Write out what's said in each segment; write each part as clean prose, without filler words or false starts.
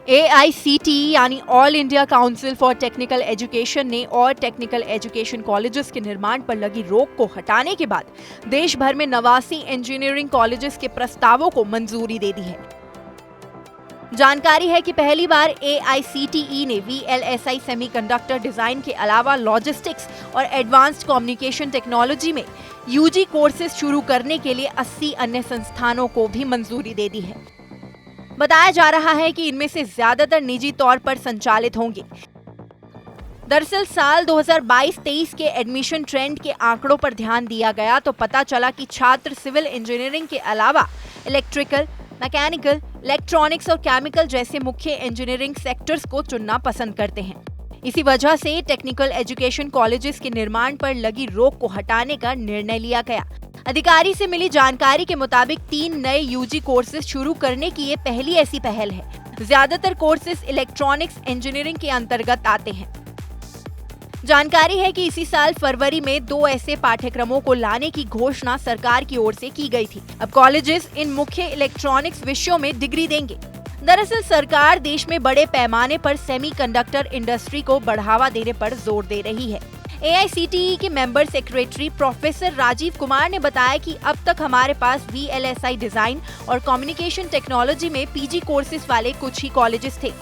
AICTE यानी all India council for technical education ने और टेक्निकल एजुकेशन कॉलेजेस के निर्माण पर लगी रोक को हटाने के बाद देश भर में 89 इंजीनियरिंग कॉलेजेस के प्रस्तावों को मंजूरी दे दी है। जानकारी है कि पहली बार AICTE ने VLSI सेमीकंडक्टर डिजाइन के अलावा लॉजिस्टिक्स और एडवांस्ड कम्युनिकेशन टेक्नोलॉजी में UG कोर्सेज शुरू करने के लिए 80 अन्य संस्थानों को भी मंजूरी दे दी है। बताया जा रहा है कि इनमें से ज्यादातर निजी तौर पर संचालित होंगे। दरअसल साल 2022-23 के एडमिशन ट्रेंड के आंकड़ों पर ध्यान दिया गया तो पता चला कि छात्र सिविल इंजीनियरिंग के अलावा इलेक्ट्रिकल, मैकेनिकल, इलेक्ट्रॉनिक्स और केमिकल जैसे मुख्य इंजीनियरिंग सेक्टर्स को चुनना पसंद करते हैं। इसी वजह से टेक्निकल एजुकेशन कॉलेजेस के निर्माण पर लगी रोक को हटाने का निर्णय लिया गया। अधिकारी से मिली जानकारी के मुताबिक 3 नए UG कोर्सेज शुरू करने की ये पहली ऐसी पहल है। ज्यादातर कोर्सेज इलेक्ट्रॉनिक्स इंजीनियरिंग के अंतर्गत आते हैं। जानकारी है कि इसी साल फरवरी में 2 ऐसे पाठ्यक्रमों को लाने की घोषणा सरकार की ओर से की गई थी। अब कॉलेजेस इन मुख्य इलेक्ट्रॉनिक्स विषयों में डिग्री देंगे। दरअसल सरकार देश में बड़े पैमाने पर सेमीकंडक्टर इंडस्ट्री को बढ़ावा देने पर जोर दे रही है। AICTE के member secretary professor Rajeev Kumar ने बताया कि अब तक हमारे पास VLSI डिजाइन और कम्युनिकेशन टेक्नोलॉजी में PG कोर्सेज वाले कुछ ही कॉलेजेस थे,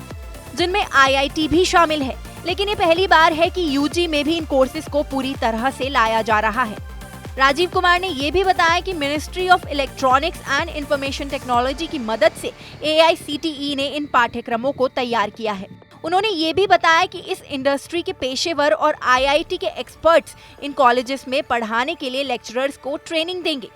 जिनमें IIT भी शामिल है, लेकिन ये पहली बार है कि UG में भी इन कोर्सेज को पूरी तरह से लाया जा रहा है। राजीव कुमार ने ये भी बताया कि ministry of electronics and information technology की मदद से AICTE ने इन पाठ्यक्रमों को तैयार किया है। उन्होंने ये भी बताया कि इस इंडस्ट्री के पेशेवर और IIT के एक्सपर्ट्स इन कॉलेजेस में पढ़ाने के लिए लेक्चरर्स को ट्रेनिंग देंगे।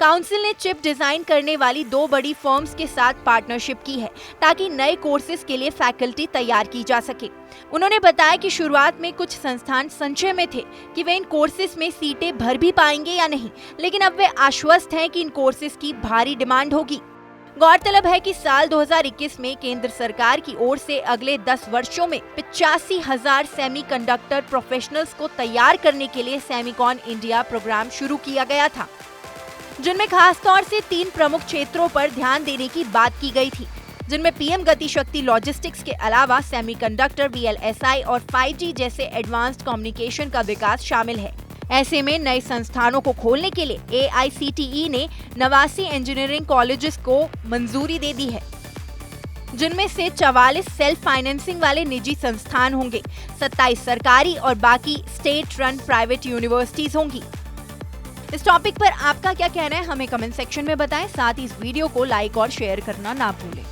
काउंसिल ने चिप डिजाइन करने वाली 2 बड़ी फर्म्स के साथ पार्टनरशिप की है ताकि नए कोर्सेज के लिए फैकल्टी तैयार की जा सके। उन्होंने बताया कि शुरुआत में कुछ संस्थान संशय में थे कि वे इन कोर्सेज में सीटें भर भी पाएंगे या नहीं, लेकिन अब वे आश्वस्त हैं कि इन कोर्सेज की भारी डिमांड होगी। गौरतलब है कि साल 2021 में केंद्र सरकार की ओर से अगले 10 वर्षों में 85,000 सेमीकंडक्टर प्रोफेशनल्स को तैयार करने के लिए सेमिकॉन इंडिया प्रोग्राम शुरू किया गया था, जिनमें खासतौर से 3 प्रमुख क्षेत्रों पर ध्यान देने की बात की गई थी, जिनमें PM गति शक्ति लॉजिस्टिक्स के अलावा सेमीकंडक्टर, VLSI और 5G जैसे एडवांस्ड कम्युनिकेशन का विकास शामिल है। ऐसे में नए संस्थानों को खोलने के लिए AICTE ने 89 इंजीनियरिंग कॉलेजेस को मंजूरी दे दी है, जिनमें से 44 सेल्फ फाइनेंसिंग वाले निजी संस्थान होंगे, 27 सरकारी और बाकी स्टेट रन प्राइवेट यूनिवर्सिटीज होंगी। इस टॉपिक पर आपका क्या कहना है, हमें कमेंट सेक्शन में बताएं। साथ ही इस वीडियो को लाइक और शेयर करना ना भूलें।